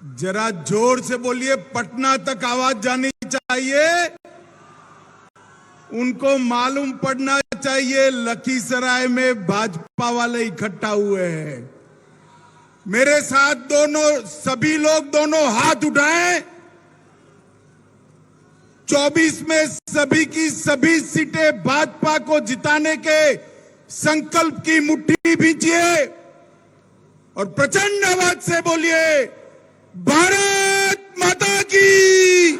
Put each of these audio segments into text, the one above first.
जरा जोर से बोलिए, पटना तक आवाज जानी चाहिए। उनको मालूम पड़ना चाहिए लखीसराय में भाजपा वाले इकट्ठा हुए हैं। मेरे साथ दोनों सभी लोग दोनों हाथ उठाएं। 24 में सभी की सभी सीटें भाजपा को जिताने के संकल्प की मुट्ठी भींचिए और प्रचंड आवाज से बोलिए, भारत माता की,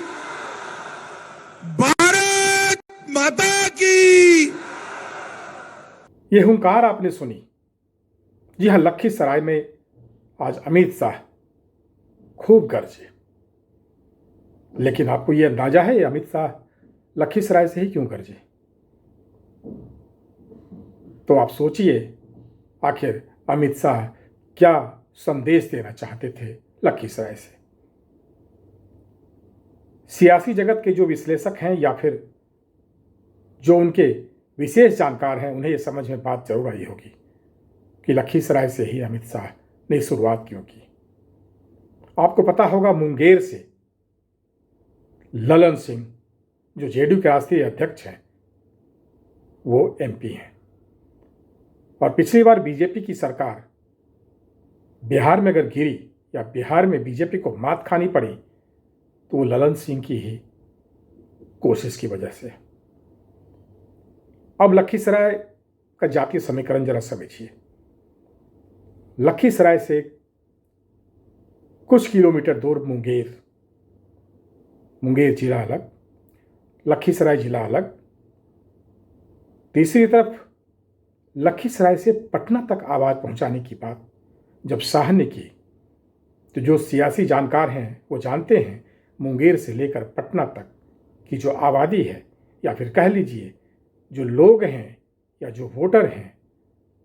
भारत माता की। ये हुंकार आपने सुनी। जी हां, लखीसराय में आज अमित शाह खूब गरजे। लेकिन आपको ये अंदाजा है अमित शाह लखीसराय से ही क्यों गरजे? तो आप सोचिए, आखिर अमित शाह क्या संदेश देना चाहते थे लखीसराय से? सियासी जगत के जो विश्लेषक हैं या फिर जो उनके विशेष जानकार हैं, उन्हें यह समझ में बात जरूर आई होगी कि लखीसराय से ही अमित शाह ने शुरुआत क्यों की। आपको पता होगा, मुंगेर से ललन सिंह जो जेडीयू के राष्ट्रीय अध्यक्ष हैं, वो एमपी हैं। और पिछली बार बीजेपी की सरकार बिहार में अगर गिरी या बिहार में बीजेपी को मात खानी पड़ी तो वो ललन सिंह की ही कोशिश की वजह से। अब लखीसराय का जातीय समीकरण जरा समझिए। लखीसराय से कुछ किलोमीटर दूर मुंगेर जिला अलग, लखीसराय जिला अलग। तीसरी तरफ लखीसराय से पटना तक आवाज पहुंचाने की बात जब शाह ने की तो जो सियासी जानकार हैं वो जानते हैं मुंगेर से लेकर पटना तक की जो आबादी है, या फिर कह लीजिए जो लोग हैं या जो वोटर हैं,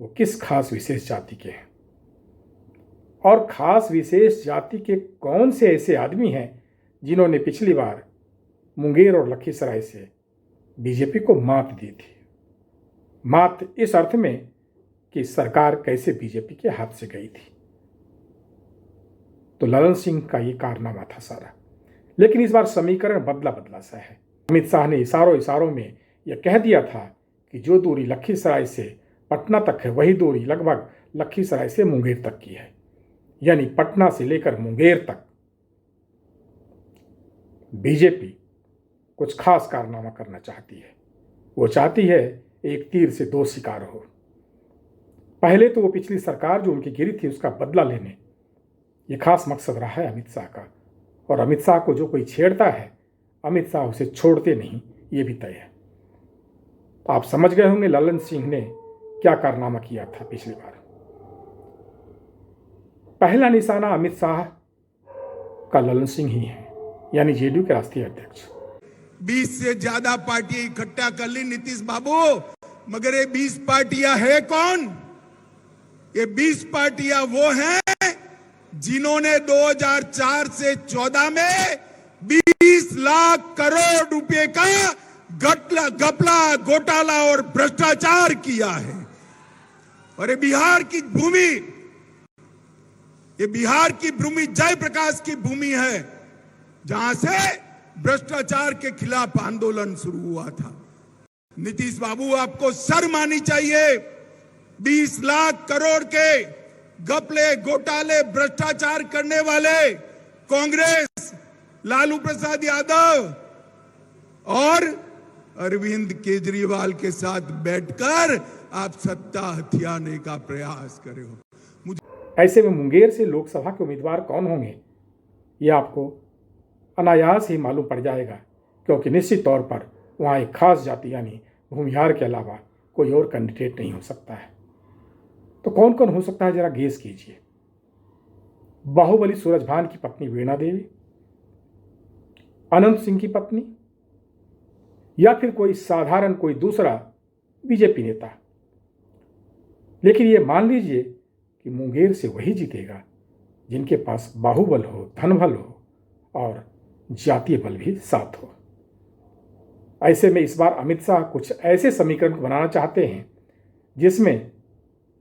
वो किस खास विशेष जाति के हैं। और खास विशेष जाति के कौन से ऐसे आदमी हैं जिन्होंने पिछली बार मुंगेर और लखीसराय से बीजेपी को मात दी थी। मात इस अर्थ में कि सरकार कैसे बीजेपी के हाथ से गई थी। तो ललन सिंह का ये कारनामा था सारा। लेकिन इस बार समीकरण बदला सा है। अमित शाह ने इशारों में यह कह दिया था कि जो दूरी लखीसराय से पटना तक है, वही दूरी लगभग लखीसराय से मुंगेर तक की है। यानी पटना से लेकर मुंगेर तक बीजेपी कुछ खास कारनामा करना चाहती है। वो चाहती है एक तीर से दो शिकार हो। पहले तो वो पिछली सरकार जो उनकी गिरी थी उसका बदला लेने, ये खास मकसद रहा है अमित शाह का। और अमित शाह को जो कोई छेड़ता है, अमित शाह उसे छोड़ते नहीं, ये भी तय है। आप समझ गए होंगे ललन सिंह ने क्या कारनामा किया था पिछली बार। पहला निशाना अमित शाह का ललन सिंह ही है, यानी जेडीयू के राष्ट्रीय अध्यक्ष। 20 से ज्यादा पार्टियां इकट्ठा कर ली नीतीश बाबू, मगर ये 20 पार्टियां है कौन? ये 20 पार्टियां वो हैं जिन्होंने 2004 से 14 में 20 लाख करोड़ रुपए का घपला, घोटाला और भ्रष्टाचार किया है। और ये बिहार की भूमि जयप्रकाश की भूमि है, जहां से भ्रष्टाचार के खिलाफ आंदोलन शुरू हुआ था। नीतीश बाबू, आपको शर्म आनी चाहिए। 20 लाख करोड़ के घपले, घोटाले, भ्रष्टाचार करने वाले कांग्रेस, लालू प्रसाद यादव और अरविंद केजरीवाल के साथ बैठकर आप सत्ता हथियाने का प्रयास करे हो। ऐसे में मुंगेर से लोकसभा के उम्मीदवार कौन होंगे, यह आपको अनायास ही मालूम पड़ जाएगा, क्योंकि निश्चित तौर पर वहाँ एक खास जाति यानी भूमिहार के अलावा कोई और कैंडिडेट नहीं हो सकता है। तो कौन कौन हो सकता है, जरा गेस कीजिए। बाहुबली सूरजभान की पत्नी वीणा देवी, अनंत सिंह की पत्नी, या फिर कोई साधारण कोई दूसरा बीजेपी नेता। लेकिन ये मान लीजिए कि मुंगेर से वही जीतेगा जिनके पास बाहुबल हो, धनबल हो और जातीय बल भी साथ हो। ऐसे में इस बार अमित शाह कुछ ऐसे समीकरण बनाना चाहते हैं जिसमें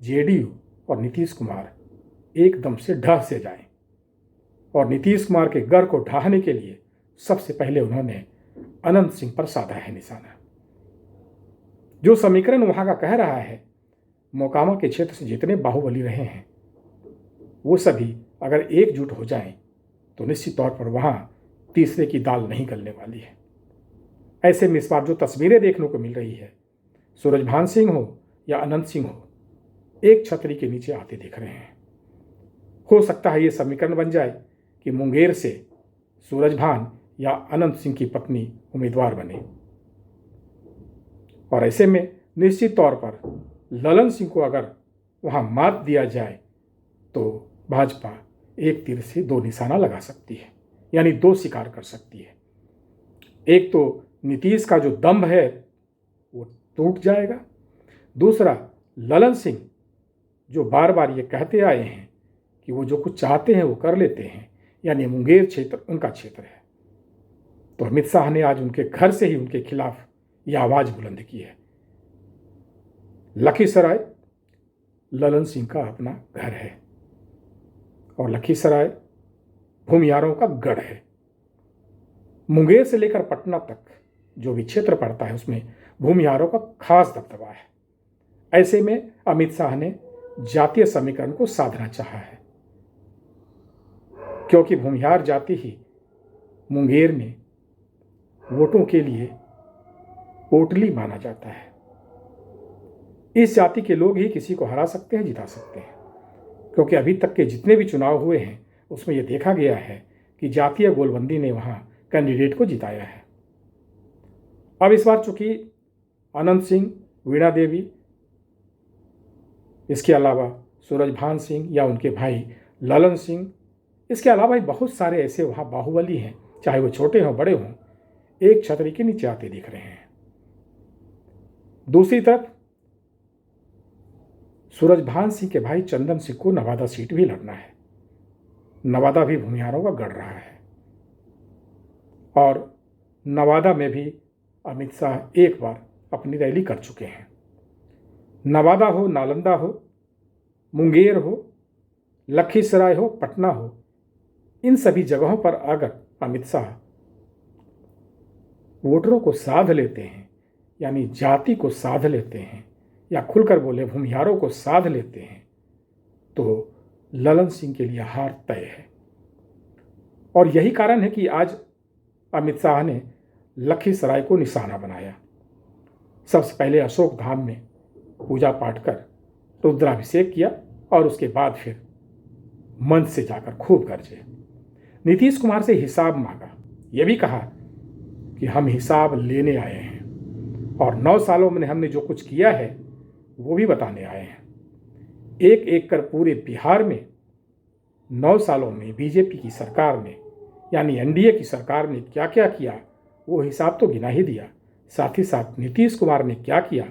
जेडीयू और नीतीश कुमार एकदम से ढह से जाएं। और नीतीश कुमार के गढ़ को ढहाने के लिए सबसे पहले उन्होंने अनंत सिंह पर साधा है निशाना। जो समीकरण वहां का कह रहा है, मोकामा के क्षेत्र से जितने बाहुबली रहे हैं वो सभी अगर एकजुट हो जाएं तो निश्चित तौर पर वहां तीसरे की दाल नहीं गलने वाली है। ऐसे में इस बार जो तस्वीरें देखने को मिल रही है, सूरजभान सिंह हो या अनंत सिंह हो, एक छतरी के नीचे आते दिख रहे हैं। हो सकता है ये समीकरण बन जाए कि मुंगेर से सूरजभान या अनंत सिंह की पत्नी उम्मीदवार बने, और ऐसे में निश्चित तौर पर ललन सिंह को अगर वहां मात दिया जाए तो भाजपा एक तीर से दो निशाना लगा सकती है, यानी दो शिकार कर सकती है। एक तो नीतीश का जो दम्भ है वो टूट जाएगा, दूसरा ललन सिंह जो बार बार ये कहते आए हैं कि वो जो कुछ चाहते हैं वो कर लेते हैं, यानी मुंगेर क्षेत्र उनका क्षेत्र है, तो अमित शाह ने आज उनके घर से ही उनके खिलाफ यह आवाज बुलंद की है। लखीसराय ललन सिंह का अपना घर है और लखीसराय भूमियारों का गढ़ है। मुंगेर से लेकर पटना तक जो भी क्षेत्र पड़ता है उसमें भूमिहारों का खास दबदबा है। ऐसे में अमित शाह ने जातीय समीकरण को साधना चाहा है, क्योंकि भूमिहार जाति ही मुंगेर में वोटों के लिए पोटली माना जाता है। इस जाति के लोग ही किसी को हरा सकते हैं, जिता सकते हैं, क्योंकि अभी तक के जितने भी चुनाव हुए हैं उसमें यह देखा गया है कि जातीय गोलबंदी ने वहां कैंडिडेट को जिताया है। अब इस बार चूंकि अनंत सिंह, वीणा देवी, इसके अलावा सूरजभान सिंह या उनके भाई ललन सिंह, इसके अलावा ही बहुत सारे ऐसे वहाँ बाहुबली हैं, चाहे वो छोटे हों बड़े हों, एक छतरी के नीचे आते दिख रहे हैं। दूसरी तरफ सूरजभान सिंह के भाई चंदन सिंह को नवादा सीट भी लड़ना है। नवादा भी भूमिहारों का गढ़ रहा है और नवादा में भी अमित शाह एक बार अपनी रैली कर चुके हैं। नवादा हो, नालंदा हो, मुंगेर हो, लखीसराय हो, पटना हो, इन सभी जगहों पर अगर अमित शाह वोटरों को साध लेते हैं, यानी जाति को साध लेते हैं, या खुलकर बोले भूमिहारों को साध लेते हैं, तो ललन सिंह के लिए हार तय है। और यही कारण है कि आज अमित शाह ने लखीसराय को निशाना बनाया। सबसे पहले अशोक धाम में पूजा पाठ कर रुद्राभिषेक किया और उसके बाद फिर मंच से जाकर खूब गरजे। नीतीश कुमार से हिसाब मांगा, यह भी कहा कि हम हिसाब लेने आए हैं और 9 सालों में हमने जो कुछ किया है वो भी बताने आए हैं। एक एक कर पूरे बिहार में 9 सालों में बीजेपी की सरकार ने, यानी एनडीए की सरकार ने क्या क्या किया वो हिसाब तो गिना ही दिया। साथ ही साथ नीतीश कुमार ने क्या किया,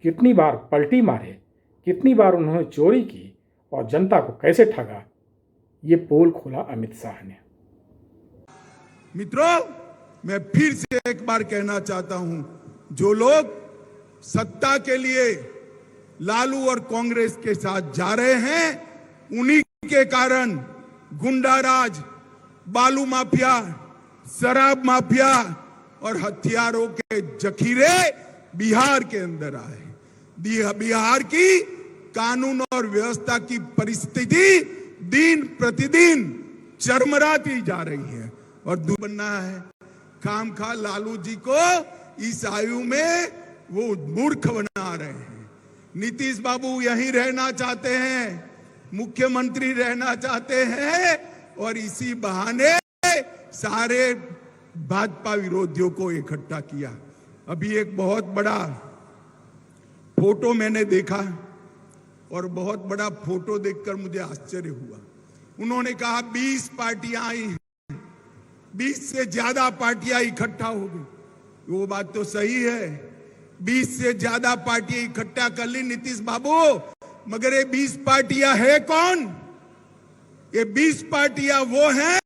कितनी बार पलटी मारे, कितनी बार उन्होंने चोरी की और जनता को कैसे ठगा, ये पोल खोला अमित शाह ने। मित्रों, मैं फिर से एक बार कहना चाहता हूं, जो लोग सत्ता के लिए लालू और कांग्रेस के साथ जा रहे हैं, उन्हीं के कारण गुंडाराज, बालू माफिया, शराब माफिया और हथियारों के जखीरे बिहार के अंदर आए। बिहार की कानून और व्यवस्था की परिस्थिति दिन प्रतिदिन चरमराती जा रही है और बनना है। खामखा लालू जी को इस आयु में वो मूर्ख बना रहे हैं। नीतीश बाबू यहीं रहना चाहते हैं, मुख्यमंत्री रहना चाहते हैं और इसी बहाने सारे भाजपा विरोधियों को इकट्ठा किया। अभी एक बहुत बड़ा फोटो मैंने देखा और बहुत बड़ा फोटो देखकर मुझे आश्चर्य हुआ। उन्होंने कहा 20 पार्टियां आई हैं, 20 से ज्यादा पार्टियां इकट्ठा हो गई। वो बात तो सही है, 20 से ज्यादा पार्टियां इकट्ठा कर ली नीतीश बाबू, मगर ये 20 पार्टियां है कौन? ये 20 पार्टियां वो हैं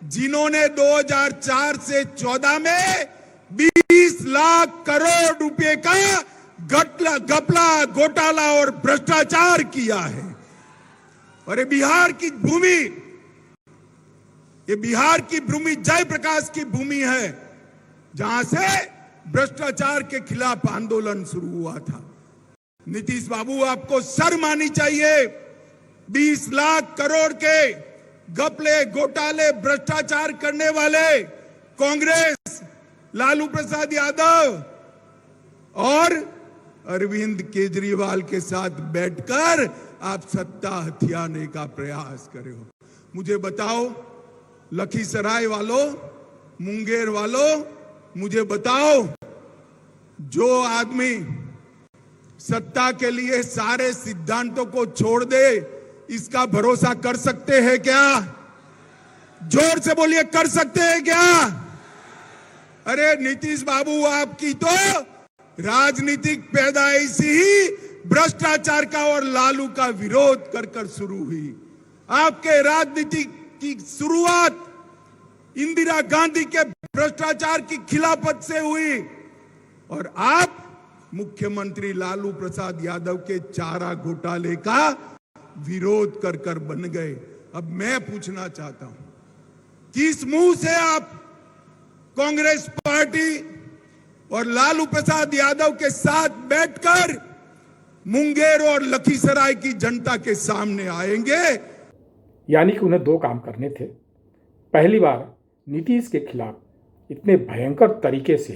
जिन्होंने 2004 से 14 में 20 लाख करोड़ रुपए का घपला, घोटाला और भ्रष्टाचार किया है। और ये बिहार की भूमि ये बिहार की भूमि जयप्रकाश की भूमि है, जहां से भ्रष्टाचार के खिलाफ आंदोलन शुरू हुआ था। नीतीश बाबू, आपको शर्म आनी चाहिए। 20 लाख करोड़ के घपले, घोटाले, भ्रष्टाचार करने वाले कांग्रेस, लालू प्रसाद यादव और अरविंद केजरीवाल के साथ बैठकर आप सत्ता हथियाने का प्रयास करे हो। मुझे बताओ, लखीसराय वालों, मुंगेर वालों, मुझे बताओ, जो आदमी सत्ता के लिए सारे सिद्धांतों को छोड़ दे, इसका भरोसा कर सकते हैं क्या? जोर से बोलिए, कर सकते हैं क्या? अरे नीतीश बाबू, आपकी तो राजनीतिक पैदाइश ही भ्रष्टाचार का और लालू का विरोध कर कर शुरू हुई। आपके राजनीति की शुरुआत इंदिरा गांधी के भ्रष्टाचार की खिलाफत से हुई और आप मुख्यमंत्री लालू प्रसाद यादव के चारा घोटाले का विरोध कर कर बन गए। अब मैं पूछना चाहता हूं, किस मुंह से आप कांग्रेस पार्टी और लालू प्रसाद यादव के साथ बैठकर मुंगेर और लखीसराय की जनता के सामने आएंगे? यानी कि उन्हें दो काम करने थे। पहली बार नीतीश के खिलाफ इतने भयंकर तरीके से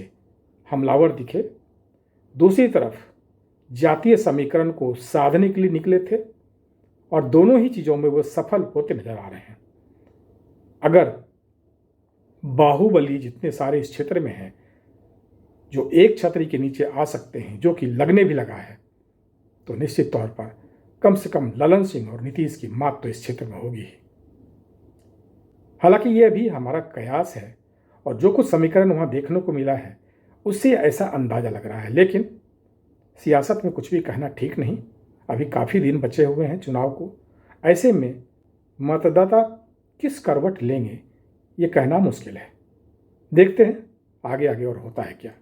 हमलावर दिखे, दूसरी तरफ जातीय समीकरण को साधने के लिए निकले थे और दोनों ही चीज़ों में वो सफल होते नजर आ रहे हैं। अगर बाहुबली जितने सारे इस क्षेत्र में हैं जो एक छतरी के नीचे आ सकते हैं, जो कि लगने भी लगा है, तो निश्चित तौर पर कम से कम ललन सिंह और नीतीश की मात तो इस क्षेत्र में होगी ही। हालांकि यह भी हमारा कयास है और जो कुछ समीकरण वहां देखने को मिला है उससे ऐसा अंदाजा लग रहा है, लेकिन सियासत में कुछ भी कहना ठीक नहीं। अभी काफ़ी दिन बचे हुए हैं चुनाव को। ऐसे में मतदाता किस करवट लेंगे ये कहना मुश्किल है। देखते हैं आगे आगे और होता है क्या।